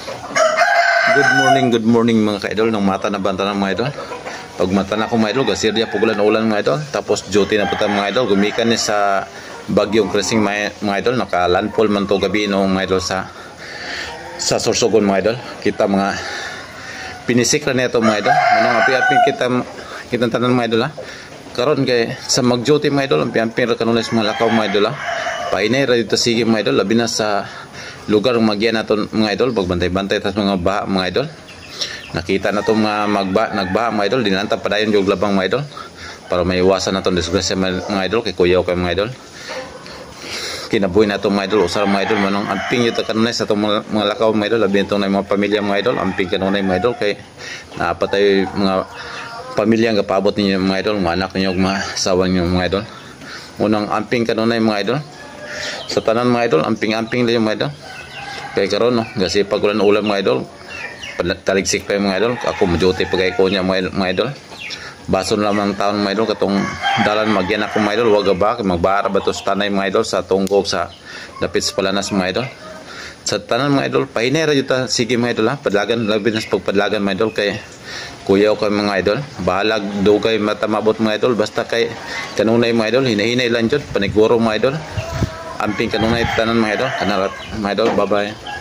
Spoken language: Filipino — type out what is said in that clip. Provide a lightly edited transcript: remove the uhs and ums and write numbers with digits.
Good morning mga ka-idol. Nang mata na banta ng mga idol. Pag mata na ko mga idol, gasirya pugulan-ulan mga idol. Tapos duty na puta mga idol. Gumikan ni sa bagyong Krising mga idol. Naka-landfall man to gabi no mga idol sa Sorsogon mga idol. Kita mga pinisik na ito mga idol. Manong api-api kita tanan mga idol ha. Karon kay sa mag-duty mga idol, ampi-ampi ra kanunay sa mga lakaw mga idol ha. Painay ra dito sige mga idol, labi na sa lugar magyan naton mga idol, pagbantay-bantay tas mga baha mga idol. Nakita na to mga nagbaha mga idol, dinanta pa dayon jog labang mga idol para maiwasan naton disgrasya mga idol kay kuyaw kay mga idol. Kinabuhi na to mga idol, usar mga idol manong amping yuta kanunay sa to mga lakaw mga idol, labi na to na mga pamilya mga idol, amping kanunay mga idol kay naapatay mga pamilya nga paabot ninyo mga idol, mga anak ninyo, mga asawa ninyo mga idol. Unang amping kanunay mga idol. Sa tanan mga idol, amping-amping lang yung mga idol. Kaya karon no, kasi pag ulan mga idol, taligsik pa yung mga idol. Ako maduty pagay ko niya mga idol. Bason lamang taon mga idol, katong dalan magyan ako mga idol, wag ba, magbara ba to sa tanay mga idol, sa tunggog, sa dapit sa palanas mga idol. Sa tanan mga idol, pahinera yuta, sige mga idol ha, padlagan, labi na sa pagpadlagan mga idol, kay kuyaw kay mga idol, bahalag dugay matamabot mga idol, basta kay kanunay mga idol, hinahinay lang dyan, paniguro mga idol, amping kanunay tanan mga idol, kanarat mga idol, bye bye.